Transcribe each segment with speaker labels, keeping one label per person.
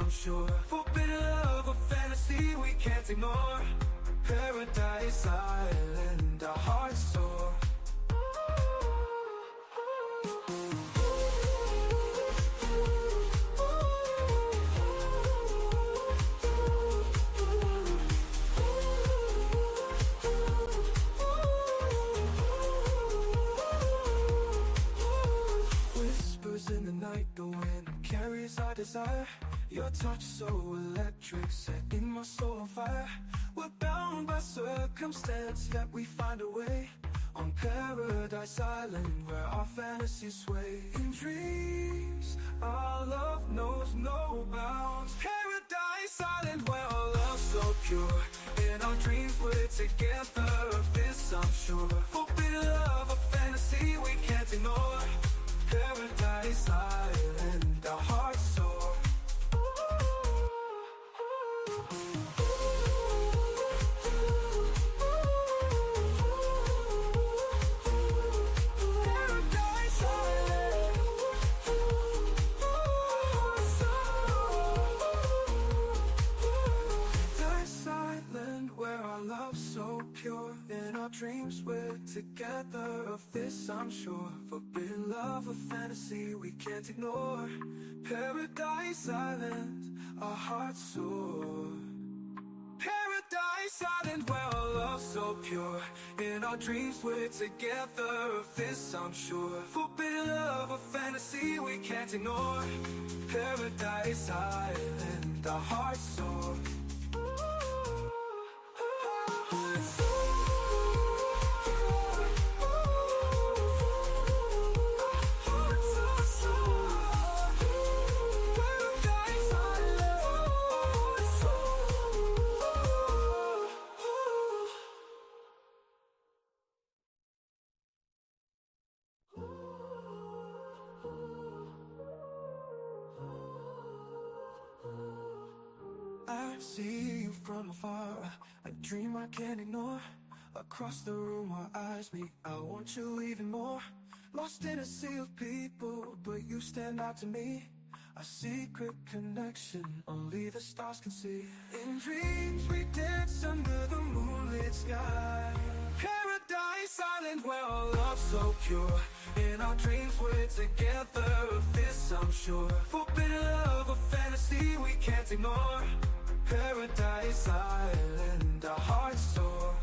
Speaker 1: I'm sure. Forbidden love, a fantasy we can't ignore. Paradise Island, our hearts soar. Whispers in the night, the wind carries our desire. Your touch so electric, setting my soul on fire. We're bound by circumstance, yet we find a way. On Paradise Island, where our fantasies sway. In dreams, our love knows no bounds. Paradise Island, where our love's so pure. In our dreams, we're together, of this I'm sure. Forbidden love, a fantasy we can't ignore. Paradise Island, our hearts soar. In our dreams we're together, of this I'm sure. Forbidden love, a fantasy we can't ignore. Paradise Island, our hearts soar. Paradise Island, where our love's so pure. In our dreams we're together, of this I'm sure. Forbidden love, a fantasy we can't ignore. Paradise Island, our hearts soar. I see you from afar, a dream I can't ignore. Across the room our eyes meet, I want you even more. Lost in a sea of people, but you stand out to me. A secret connection only the stars can see. In dreams we dance under the moonlit sky. Paradise Island, where our love's so pure. In our dreams we're together, of this I'm sure. Forbidden love, a fantasy we can't ignore. Paradise Island, our hearts soar.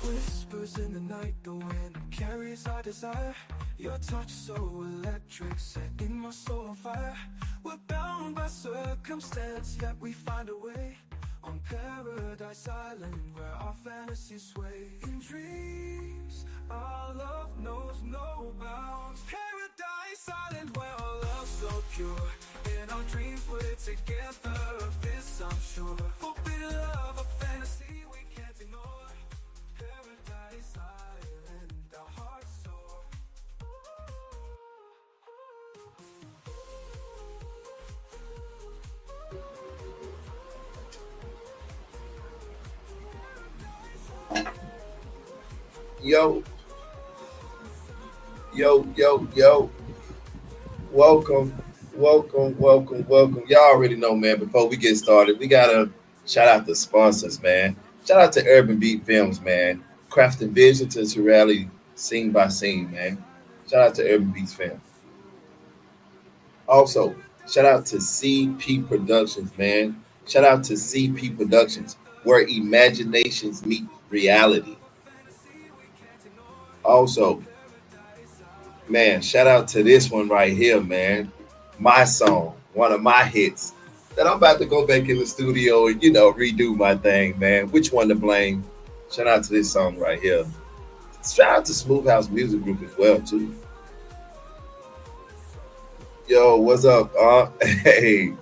Speaker 1: Whispers in the night, the wind carries our desire. Your touch so electric, setting my soul on fire. We're bound by circumstance, yet we find a way. On Paradise Island, where our fantasies sway. In dreams, our love knows no bounds. Paradise Island, where our love's so pure. In our dreams we're together, of this I'm sure. Forbidden love, a fantasy we can't ignore. Paradise Island, our hearts soar.
Speaker 2: Yo, yo. Welcome. Y'all already know, man, before we get started, we gotta shout out the sponsors, man. Shout out to Urban Beat Films, man. Crafting vision to reality, scene by scene, man. Shout out to Urban Beats Film. Also, shout out to CP Productions, man. Shout out to CP Productions, where imaginations meet reality. Also, man, shout out to this one right here, man. My song, one of my hits that I'm about to go back in the studio and, redo my thing, man. Which one to blame? Shout out to this song right here. Shout out to Smooth House Music Group as well, too. Yo, what's up? Hey.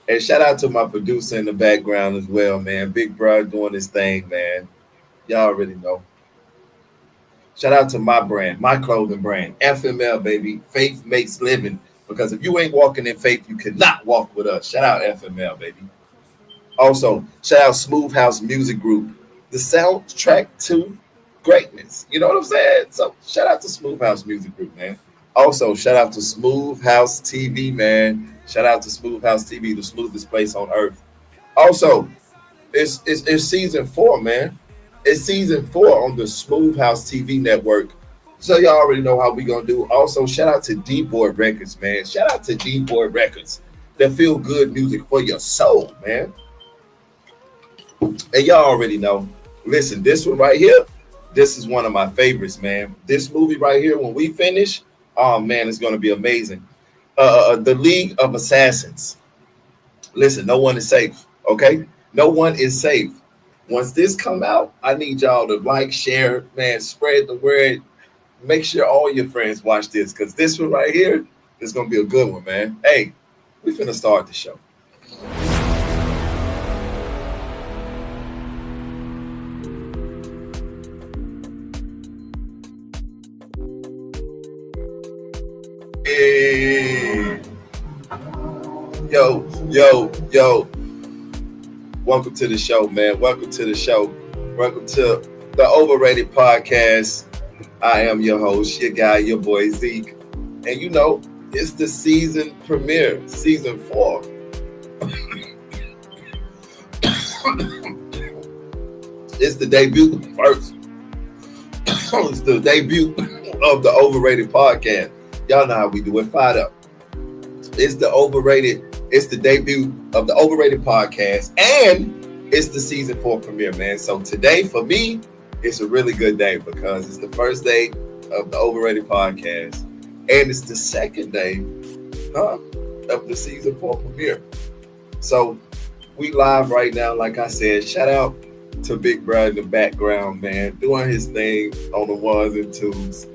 Speaker 2: And shout out to my producer in the background as well, man. Big Bro doing his thing, man. Y'all already know. Shout out to my brand, my clothing brand, FML, baby. Faith Makes Living. Because if you ain't walking in faith, you cannot walk with us. Shout out FML, baby. Also, shout out Smooth House Music Group, the soundtrack to greatness. You know what I'm saying? So shout out to Smooth House Music Group, man. Also, shout out to Smooth House TV, man. Shout out to Smooth House TV, the smoothest place on earth. Also, it's season 4, man. It's season 4 on the Smooth House TV network. So y'all already know how we gonna do. Also, shout out to D-Board Records, man. Shout out to D-Board Records. That feel good music for your soul, man. And y'all already know. Listen, this one right here, this is one of my favorites, man. This movie right here, when we finish, oh man, it's gonna be amazing. The League of Assassins. Listen, no one is safe, okay? No one is safe. Once this come out, I need y'all to like, share, man, spread the word. Make sure all your friends watch this, because this one right here is gonna be a good one, man. Hey, we finna start the show. Hey. Yo. Welcome to the show, man. Welcome to the show. Welcome to the Overrated Podcast. I am your host, your guy, your boy Zeke. And you know, it's the season premiere, season 4. It's the debut first. It's the debut of the Overrated Podcast. Y'all know how we do it. Fired up. It's the debut of the Overrated Podcast, and it's the season 4 premiere, man. So today, for me, it's a really good day because it's the first day of the Overrated Podcast, and it's the second day of the season 4 premiere. So we live right now, like I said. Shout out to Big Bro in the background, man, doing his thing on the ones and twos.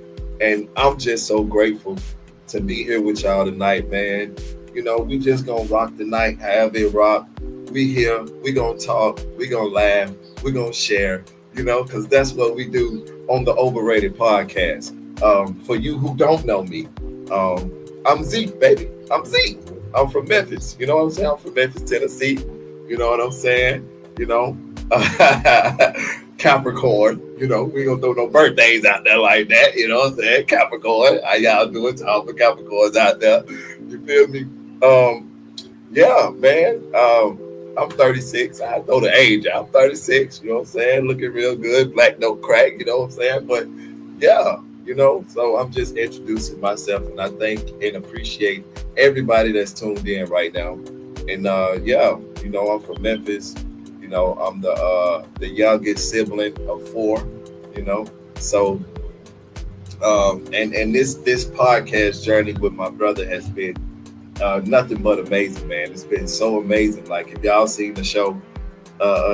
Speaker 2: And I'm just so grateful to be here with y'all tonight, man. You know, we just gonna rock the night, however it rock. We here, we gonna talk, we gonna laugh, we gonna share, you know, because that's what we do on the Overrated Podcast. For you who don't know me, I'm Zeke, baby. I'm Zeke. I'm from Memphis. You know what I'm saying? I'm from Memphis, Tennessee. You know what I'm saying? You know, Capricorn. You know, we gonna throw no birthdays out there like that. You know what I'm saying? Capricorn. How y'all doing? Talk for Capricorns out there. You feel me? Yeah, man. I'm 36. I know the age. I'm 36. You know what I'm saying? Looking real good. Black no crack. You know what I'm saying? But yeah, you know. So I'm just introducing myself, and I thank and appreciate everybody that's tuned in right now. And yeah, you know, I'm from Memphis. You know, I'm the youngest sibling of 4. You know, so and this podcast journey with my brother has been nothing but amazing, man. It's been so amazing. Like, if y'all seen the show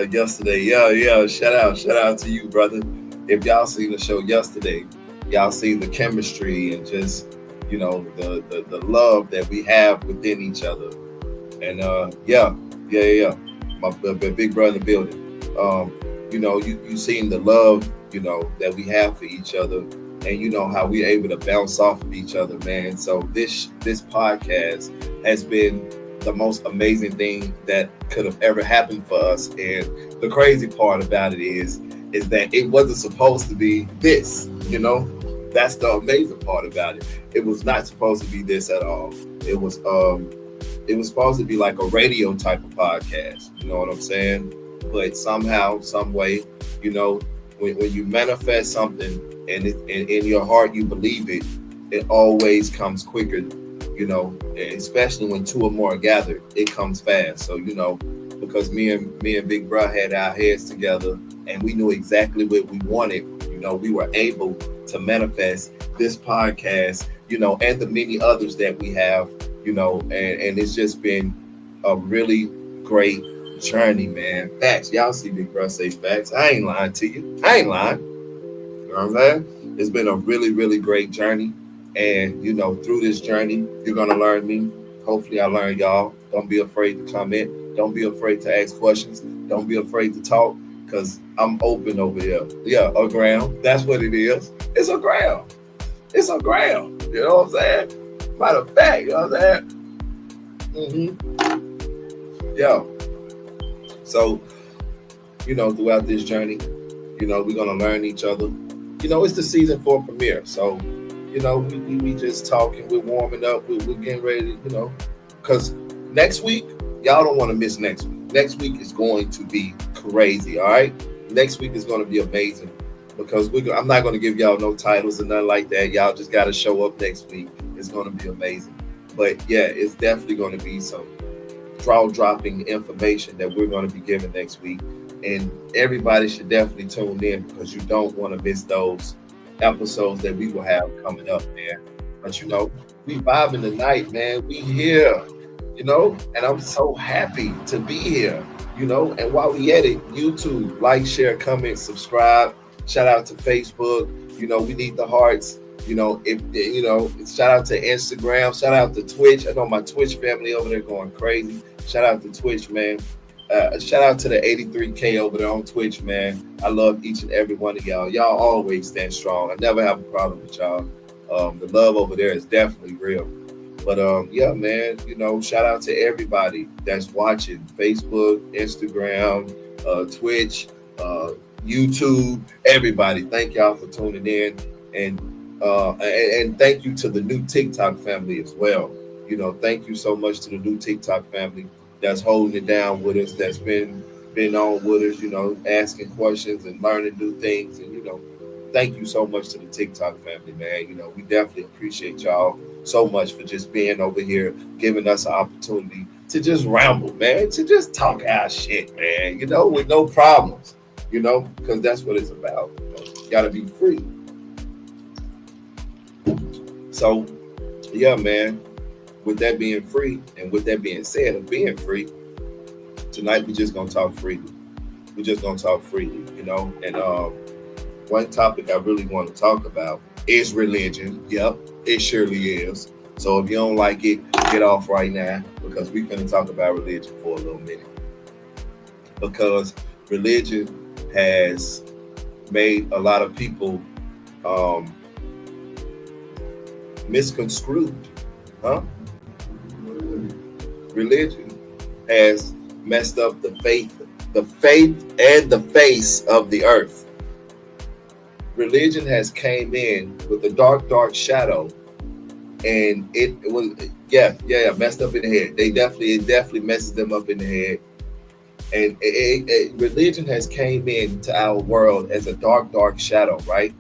Speaker 2: yesterday, yeah, shout out to you, brother. If y'all seen the show yesterday, y'all seen the chemistry and just, you know, the love that we have within each other. And yeah. My big brother in the building. You know, you seen the love, you know, that we have for each other, and you know how we're able to bounce off of each other, man. So this podcast has been the most amazing thing that could have ever happened for us. And the crazy part about it is that it wasn't supposed to be this, you know. That's the amazing part about it. It was not supposed to be this at all. It was supposed to be like a radio type of podcast, you know what I'm saying? But somehow, some way, you know, when you manifest something and in your heart you believe it, it always comes quicker, you know, especially when 2 or more are gathered, it comes fast. So, you know, because me and Big Bro had our heads together and we knew exactly what we wanted, you know, we were able to manifest this podcast, you know, and the many others that we have, you know, and it's just been a really great journey, man. Facts. Y'all see Big Bro say facts. I ain't lying to you. I ain't lying. You know what I'm saying? It's been a really, really great journey. And, you know, through this journey, you're going to learn me. Hopefully I learn y'all. Don't be afraid to comment. Don't be afraid to ask questions. Don't be afraid to talk, because I'm open over here. Yeah, a ground. That's what it is. It's a ground. It's a ground. You know what I'm saying? Matter of fact, you know what I'm saying? Yeah. So, throughout this journey, we're gonna learn each other. It's the season 4 premiere. So, we just talking, we're warming up, we're getting ready, because next week, y'all don't want to miss next week. Next week is going to be crazy, all right? Next week is going to be amazing because I'm not going to give y'all no titles and nothing like that. Y'all just got to show up next week. It's going to be amazing. But yeah, it's definitely going to be some draw-dropping information that we're going to be giving next week. And everybody should definitely tune in because you don't want to miss those episodes that we will have coming up, man. But we vibing tonight, man. We here, and I'm so happy to be here, and while we at it, YouTube, like, share, comment, subscribe. Shout out to Facebook. We need the hearts. Shout out to Instagram. Shout out to Twitch. I know my Twitch family over there going crazy. Shout out to Twitch, man. Shout out to the 83K over there on Twitch, man. I love each and every one of y'all. Y'all always stand strong. I never have a problem with y'all. The love over there is definitely real. But yeah, man, shout out to everybody that's watching Facebook, Instagram, Twitch, YouTube, everybody. Thank y'all for tuning in. And thank you to the new TikTok family as well. Thank you so much to the new TikTok family that's holding it down with us, that's been on with us, asking questions and learning new things. And, thank you so much to the TikTok family, man. We definitely appreciate y'all so much for just being over here, giving us an opportunity to just ramble, man, to just talk our shit, man, with no problems, because that's what it's about. You got to be free. So, yeah, man, with that being free and with that being said of being free, tonight we just going to talk freely. We're just going to talk freely, and one topic I really want to talk about is religion. Yep, it surely is. So if you don't like it, get off right now because we're going to talk about religion for a little minute. Because religion has made a lot of people misconstrued. Religion has messed up the faith and the face of the earth. Religion has came in with a dark shadow, and it was messed up in the head. It definitely messes them up in the head. And religion has came into our world as a dark shadow, right?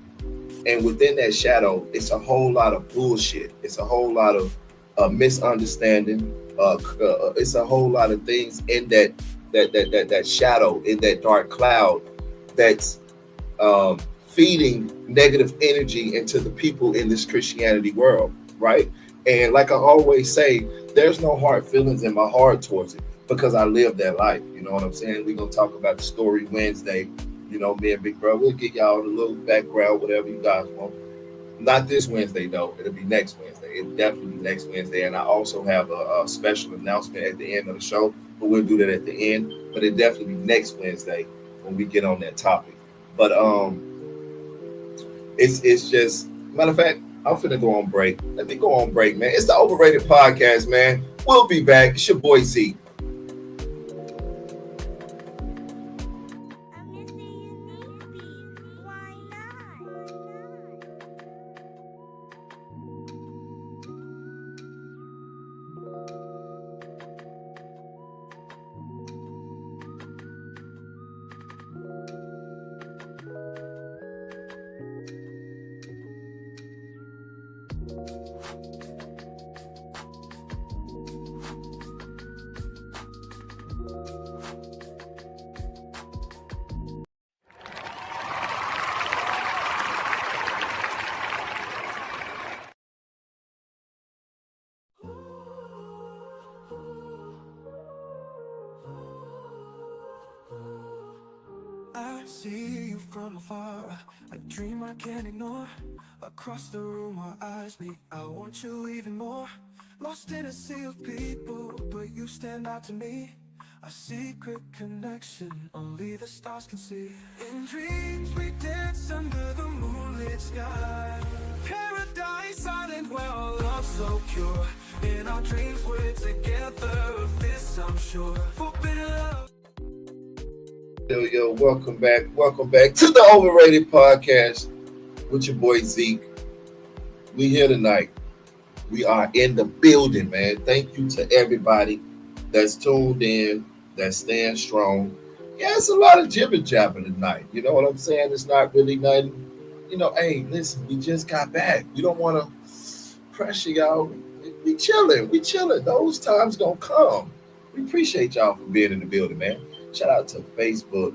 Speaker 2: And within that shadow, it's a whole lot of bullshit. It's a whole lot of misunderstanding. It's a whole lot of things in that shadow, in that dark cloud, that's feeding negative energy into the people in this Christianity world, right? And like I always say, there's no hard feelings in my heart towards it because I live that life. You know what I'm saying? We're going to talk about the story Wednesday. Me and Big Bro, we'll get y'all a little background, whatever you guys want. Not this Wednesday, though. It'll be next Wednesday. It'll definitely be next Wednesday. And I also have a special announcement at the end of the show, but we'll do that at the end. But it'll definitely be next Wednesday when we get on that topic. But it's just, matter of fact, I'm finna go on break. Let me go on break, man. It's the Overrated Podcast, man. We'll be back. It's your boy Z.
Speaker 1: I see you from afar, a dream I can't ignore. Across the room our eyes meet, I want you even more. Lost in a sea of people, but you stand out to me. A secret connection, only the stars can see. In dreams we dance under the moonlit sky. Paradise silent where our love's so pure. In our dreams we're together, of this I'm sure. Forbidden love.
Speaker 2: Yo, welcome back to the Overrated Podcast with your boy Zeke. We here tonight. We are in the building, man. Thank you to everybody that's tuned in, that's staying strong. Yeah, it's a lot of jibber jabber tonight. You know what I'm saying? It's not really nothing. Hey, listen, we just got back. We don't want to pressure y'all. We chilling. Those times gonna come. We appreciate y'all for being in the building, man. Shout out to Facebook.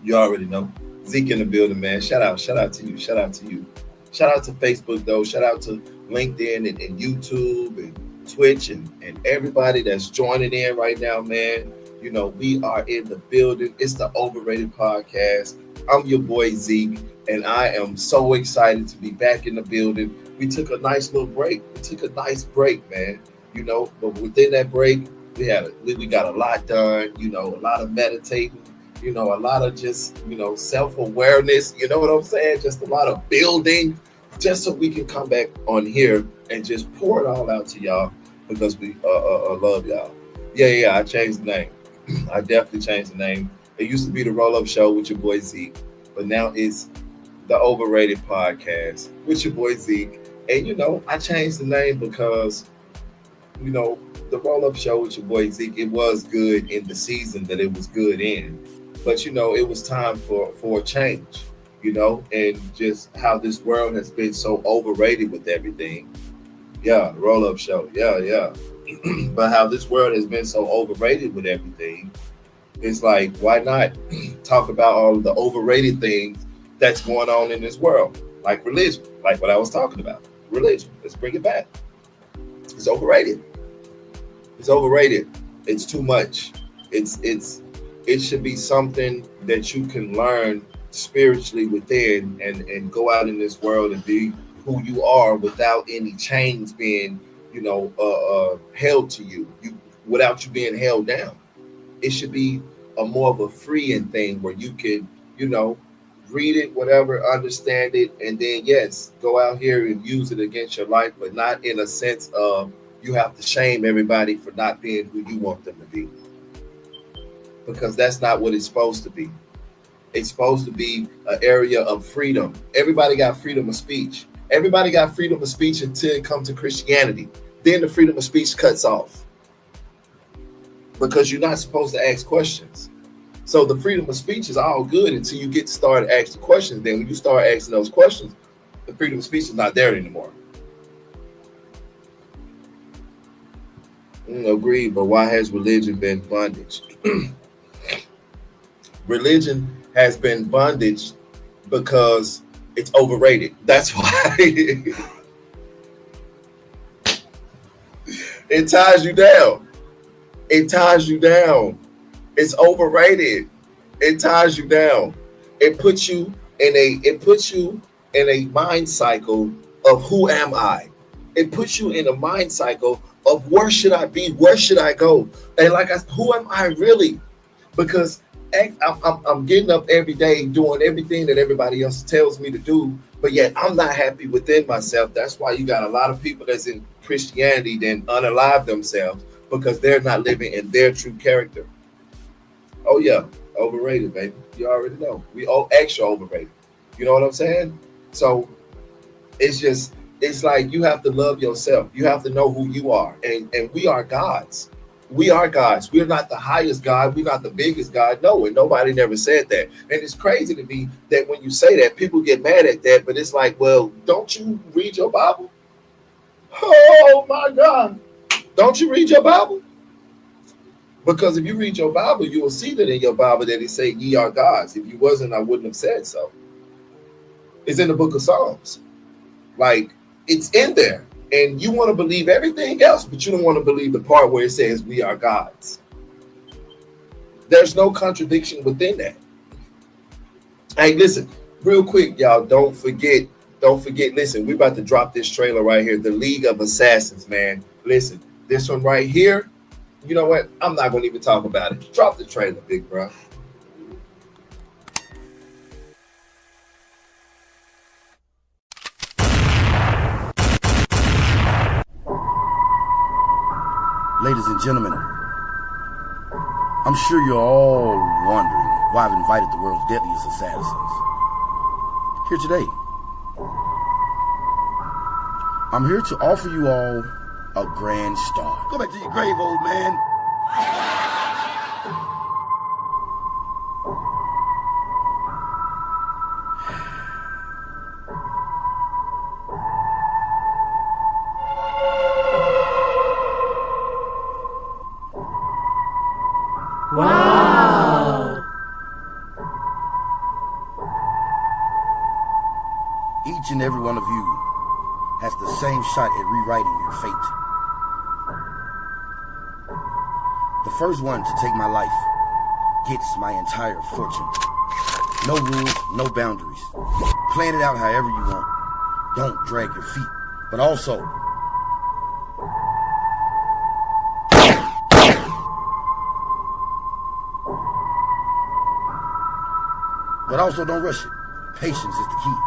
Speaker 2: You already know. Zeke in the building, man. Shout out to you. Shout out to Facebook, though. Shout out to LinkedIn and YouTube and Twitch and everybody that's joining in right now, man. We are in the building. It's the Overrated Podcast. I'm your boy Zeke, and I am so excited to be back in the building. We took a nice little break. Man. But within that break, we got a lot done. A lot of meditating. A lot of just self-awareness. You know what I'm saying? Just a lot of building, just so we can come back on here and just pour it all out to y'all because we love y'all. Yeah, I changed the name. I definitely changed the name. It used to be the Roll Up Show with your boy Zeke, but now it's the Overrated Podcast with your boy Zeke. And I changed the name because the Roll Up Show with your boy Zeke, it was good in the season that it was good in, but it was time for a change. And just how this world has been so overrated with everything. Yeah, Roll Up Show. Yeah. But how this world has been so overrated with everything, it's like, why not talk about all of the overrated things that's going on in this world? Like religion, like what I was talking about. Religion. Let's bring it back. It's overrated. It's too much. It should be something that you can learn spiritually within and go out in this world and be who you are without any chains being held to you without you being held down. It should be a more of a freeing thing where you can read it, whatever, understand it, and then yes, go out here and use it against your life, but not in a sense of you have to shame everybody for not being who you want them to be, because that's not what it's supposed to be. It's supposed to be an area of freedom. Everybody got freedom of speech. Everybody got freedom of speech until it comes to Christianity. Then the freedom of speech cuts off because you're not supposed to ask questions. So the freedom of speech is all good until you get to start asking questions. Then when you start asking those questions, the freedom of speech is not there anymore. Agreed, but why has religion been bondage? Religion has been bondage because it's overrated. That's why. It ties you down. It's overrated. It ties you down. It puts you in a mind cycle of who am I? It puts you in a mind cycle of where should I be? Where should I go? And who am I really? Because I'm getting up every day doing everything that everybody else tells me to do, but yet I'm not happy within myself. That's why you got a lot of people that's in Christianity then unalive themselves because they're not living in their true character. Oh yeah, overrated, baby. You already know. We all extra overrated. You know what I'm saying? So it's like you have to love yourself. You have to know who you are. And we are gods. We are gods. We're not the highest God. We're not the biggest God. No, and nobody never said that. And it's crazy to me that when you say that, people get mad at that. But it's like, well, don't you read your Bible? Oh, my God. Don't you read your Bible? Because if you read your Bible, you will see that in your Bible that it say ye are gods. If you wasn't, I wouldn't have said so. It's in the book of Psalms. Like, it's in there. And you want to believe everything else, but you don't want to believe the part where it says we are gods. There's no contradiction within that. Hey, listen, real quick, y'all, don't forget, listen, we're about to drop this trailer right here, The League of Assassins, man. Listen, this one right here, you know what? I'm not going to even talk about it. Drop the trailer, big bro.
Speaker 3: Ladies and gentlemen, I'm sure you're all wondering why I've invited the world's deadliest assassins here today. I'm here to offer you all a grand start. Go back to your grave, old man.
Speaker 4: Wow!
Speaker 3: Each and every one of you has the same shot at rewriting your fate. The first one to take my life gets my entire fortune. No rules, no boundaries. Plan it out however you want. Don't drag your feet. But also, don't rush it. Patience is the key.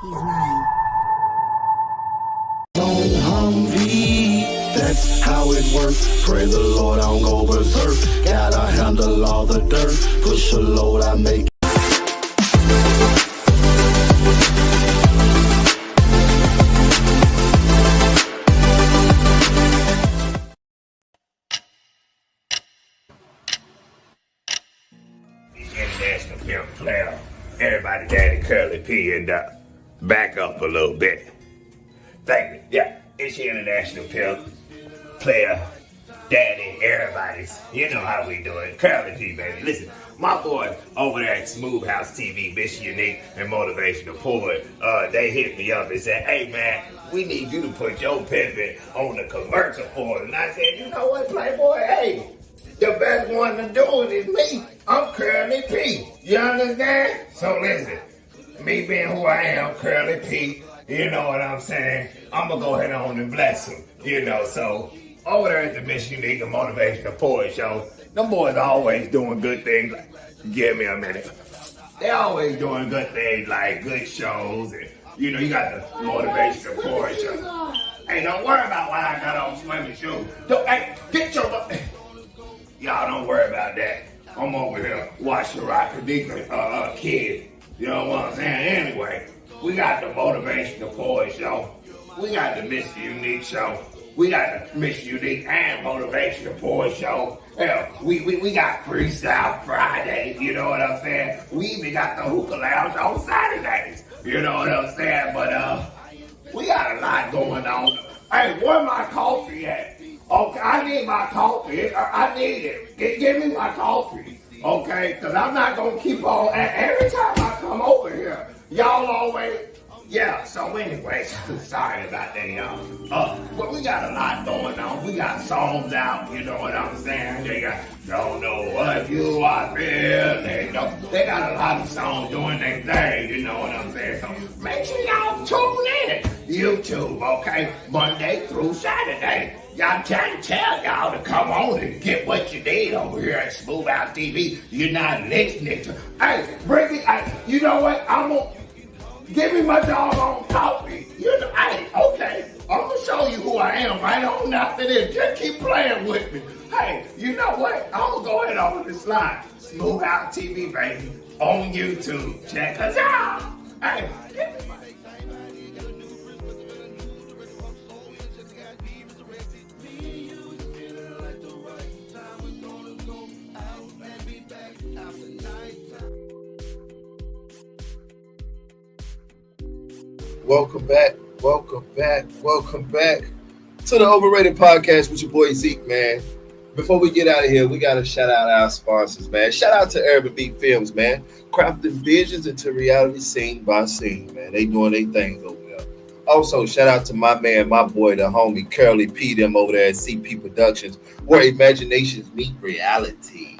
Speaker 4: He's mine.
Speaker 1: That's how it works. Pray the Lord I don't go berserk. Gotta handle all the dirt. Push a load, I make.
Speaker 5: International film player. Everybody daddy CurlyP and back up a little bit. Thank you. Yeah, it's your international film player, daddy, everybody's. You know how we do it. CurlyP, baby. Listen, my boy over there at Smooth House TV, Miss Unique and Motivational Poet, they hit me up and said, hey man, we need you to put your pimpin' on the commercial for us. And I said, you know what, Playboy, hey, the best one to do it is me. I'm CurlyP. You understand? So listen, me being who I am, CurlyP, you know what I'm saying? I'm going to go ahead on and bless him. You know, so over there at the Miss Unique and Motivational Poet Show, them boys always doing good things. Give me a minute. They always doing good things like good shows. And, you know, you got the Motivational Poet Show. Hey, don't worry about what I got on swimming shoes. Hey, get your... Y'all don't worry about that. I'm over here watching Rockadika kid. You know what I'm saying? Anyway, we got the Motivational Poet Show. We got the Miss Unique Show. We got the Miss Unique and Motivational Poet Show. Hell, we got Freestyle Friday. You know what I'm saying? We even got the Hookah Lounge on Saturdays. You know what I'm saying? But we got a lot going on. Hey, where my coffee at? Okay, I need my coffee. I need it. Give me my coffee. Okay, because I'm not going to keep on. Every time I come over here, y'all always. Yeah, so anyway, sorry about that, y'all. But we got a lot going on. We got songs out, you know what I'm saying? They got Don't Know What You Are Feeling. They got a lot of songs doing their thing, you know what I'm saying? So make sure y'all tune in. YouTube, okay? Monday through Saturday. Y'all trying to tell y'all to come on and get what you need over here at Smooth Out TV. You're not listening to. Hey, bring it. You know what? I'm going to. Give me my doggone coffee. You know, hey, okay. I'm going to show you who I am right on after this. Just keep playing with me. Hey, you know what? I'm going to go ahead on this line. Smooth Out TV, baby. On YouTube. Check us out. Hey.
Speaker 2: Welcome back to the Overrated Podcast with your boy Zeke, man. Before we get out of here, we got to shout out our sponsors, man. Shout out to Urban Beat Films, man. Crafting visions into reality scene by scene, man. They doing their things over there. Also, shout out to my man, my boy, the homie, CurlyP, them over there at CP Productions, where imaginations meet reality.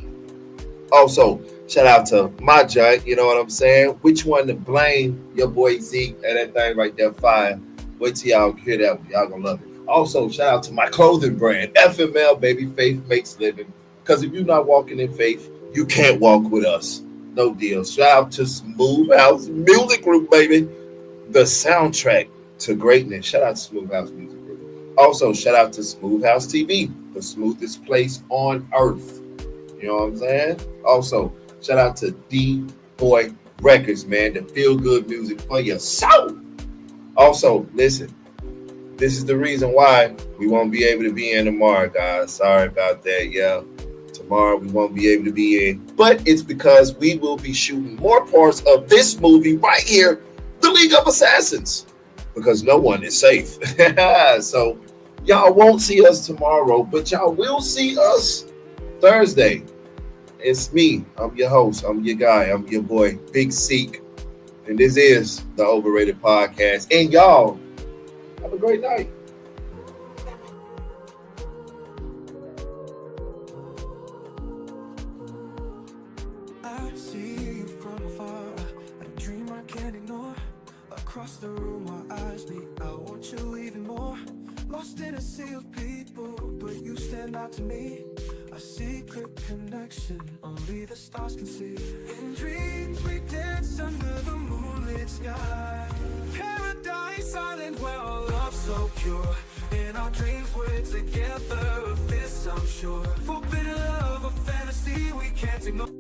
Speaker 2: Also, shout out to my giant, you know what I'm saying? Which one to blame? Your boy Zeke and that thing right there, fire. Wait till y'all hear that one. Y'all gonna love it. Also, shout out to my clothing brand, FML, baby. Faith makes living. Because if you're not walking in faith, you can't walk with us. No deal. Shout out to Smooth House Music Group, baby. The soundtrack to greatness. Shout out to Smooth House Music Group. Also, shout out to Smooth House TV, the smoothest place on earth. You know what I'm saying? Also, shout out to D-Boy Records, man. The feel-good music for your soul. Also, listen. This is the reason why we won't be able to be in tomorrow, guys. Sorry about that, yeah. Tomorrow we won't be able to be in. But it's because we will be shooting more parts of this movie right here, The League of Assassins. Because no one is safe. So y'all won't see us tomorrow, but y'all will see us Thursday. It's me. I'm your host. I'm your guy. I'm your boy, Big Seek. And this is the Overrated Podcast. And y'all, have a great night.
Speaker 1: I see you from afar, a dream I can't ignore. Across the room our eyes meet, I want you even more. Lost in a sea of people, but you stand out to me. A secret connection, only the stars can see. In dreams we dance under the moonlit sky. Paradise island where our love's so pure. In our dreams we're together, of this I'm sure. Forbidden love, a fantasy we can't ignore.